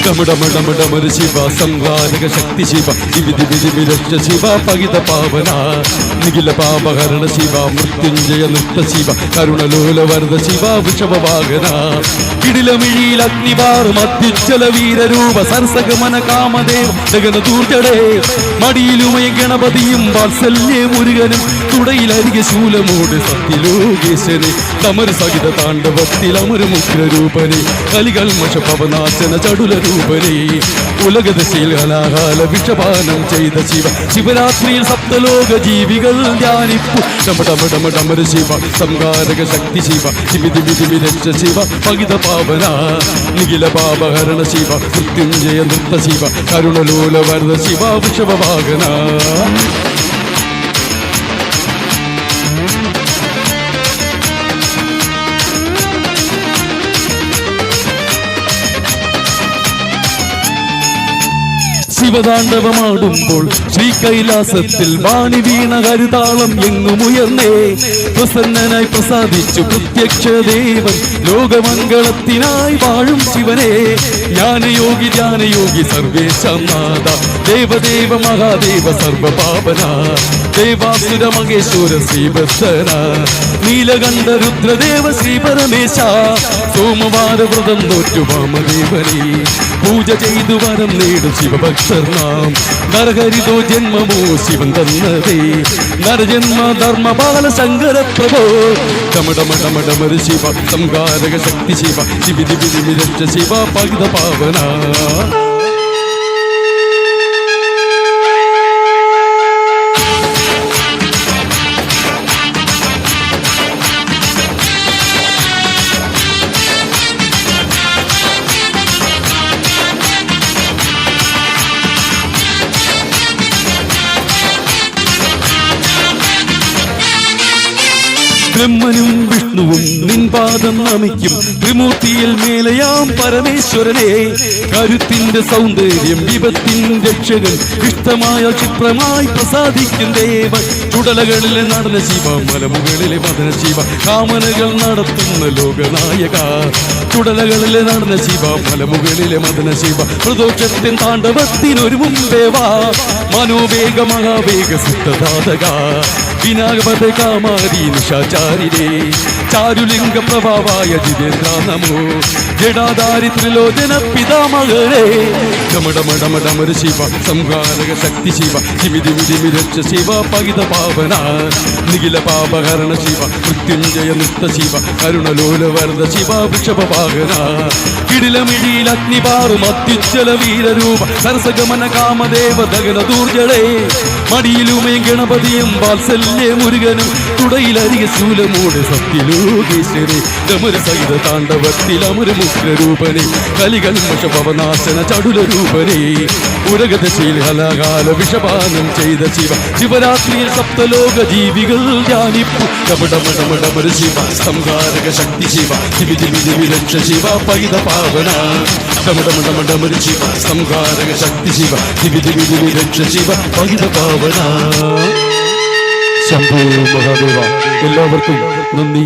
ഡമഡമഡമഡമര ശിവ സംഹാരക ശക്തി ശിവ ദിവിദിവിദിവിരക്ഷ ശിവ പകിത പാവന നിഖില പാപഹരണ ശിവ മൃത്യുഞ്ജയ നൃത്ത ശിവ കരുണലോല വരദ ശിവ വൃഷഭവാഹന കിടിലമിഴിയിൽ അഗ്നിവാറും അത്യുജ്ജല വീരരൂപ സരസഗമന കാമദേവ ജഗനദൂർജടേ മടിയിലുമയ ഗണപതിയും വാത്സല്യ മുരുകനും തുടയിലരികെ ശൂലമോട് സത്യലോകേശനെ തമര സഹിത താണ്ഡവത്തിൽ അമരമുഗ്രരൂപനെ കലികൽമഷ പവനാശന ചടുല രൂപനെ ഉലകദശയിൽ ഹലാഹാല വിഷപാനം ചെയ്ത ശിവ ശിവരാത്രിയിൽ സപ്തലോക ജീവികൾ ധ്യാനിപ്പു ഡമഡമഡമഡമര ശിവ സംഹാരക ശക്തി ശിവ ദിവിദിവിദിവിരക്ഷ ശിവ പകിത പാവന നിഖില പാപഹരണ ശിവ മൃത്യുഞ്ജയ നൃത്ത ശിവ കരുണലോല വരദ ശിവ വൃഷഭവാഹന ശിവതാണ്ഡവമാടുമ്പോൾ ശ്രീകൈലാസത്തിൽ വാണി വീണ ഹരിതാളം എങ്ങുമുയർന്നേ പ്രസന്നനായി പ്രസാദിച്ചു പ്രത്യക്ഷ ദേവൻ ലോകമംഗളത്തിനായി വാഴും ശിവനെ ജ്ഞാനയോഗി സർവേശനാഥ ദേവദേവ മഹാദേവ സർവപാവന ദേവാസുര മഹേശ്വര ശ്രീഭദ്ര നീലകണ്ഠ രുദ്രദേവ ശ്രീ പരമേശ സോമവാര വ്രതം നോറ്റു വാമദേവനെ പൂജ ചെയ്തു വരം നേടും ശിവഭക്തർ നാം നരഹരിതോ ജന്മമോ ശിവൻ തന്നതേ നരജന്മ ധർമ്മ ബാലശങ്കര പ്രഭോ ഡമഡമഡമഡമര ശിവ സംഹാരക ശക്തി ശിവ ദിവിദിവിദിവിരക്ഷ ശിവ പകിത പാവന ബ്രഹ്മനും വിഷ്ണുവും നിൻപാദം നമിക്കും ത്രിമൂർത്തിയിൽ മേലയാം പരമേശ്വരനെ കരുത്തിന്റെ സൗന്ദര്യം വിപത്തിൻ രക്ഷകൻ ഇഷ്ടമായ ക്ഷിപ്രമായി പ്രസാദിക്കും ദേവൻ ചുടലകളിൽ നടന്ന ശിവ മലമുകളിലെ മദന ശിവ കാമനകൾ നടത്തുന്ന ലോകനായക ചുടലകളിൽ നടന്ന ശിവ മലമുകളിലെ മദന ശിവ പ്രദോഷത്തിൻ താണ്ഡവത്തിനൊരു മുമ്പേവാ മനോവേഗ മഹാവേഗ സിദ്ധദാതക വിനാഗപദ കാമാരി നിശാചാരിരേ ചാരുലിംഗ പ്രഭാവായ ജിതേന്ദ്ര നമോ ജഡാധാരി ത്രിലോചന പിതാമഹരേ ഡമഡമഡമഡമര ശിവ സംഹാരക ശക്തി ശിവ ദിവിദിവിദിവിരക്ഷ ശിവ പകിത പാവന നിഖില പാപഹരണ ശിവ മൃത്യുഞ്ജയ നൃത്ത ശിവ കരുണലോല വരദ ശിവ വൃഷഭവാഹന കിടിലമിഴിയിൽ അഗ്നിവാറും അത്യുജ്ജല വീരരൂപ സരസഗമന കാമദേവ ദഗനദൂർജടേ മടിയിലുമേ ഗണപതിയും വാത്സല്യ മുരുകനും തുടയിലരികെ ശൂലമോട് സത്യലോകേശ്വരെ ഡമര സഹിത താണ്ഡവത്തിൽ അമരമുഗ്രരൂപനെ കലികൽമഷ പവനാശന ചടുല രൂപനെ ഉരഗദശയിൽ ഹലാകാല വിഷപാനം ചെയ്ത ശിവ ശിവരാത്രിയിൽ സപ്തലോക ജീവികൾ ധ്യാനിപ്പു ഡമഡമഡമഡമര ശിവ സംഹാരക ശക്തി ശിവ ദിവിദിവിദിവിരക്ഷ ശിവ പകിത പാവന ഡമഡമഡമഡമര ശിവ സംഹാരക ശക്തി ശിവ ദിവിദിവിദിവിരക്ഷ ശിവ പകിത പാവന ശംഭോ മഹാദേവ എല്ലാവർക്കും നന്ദി.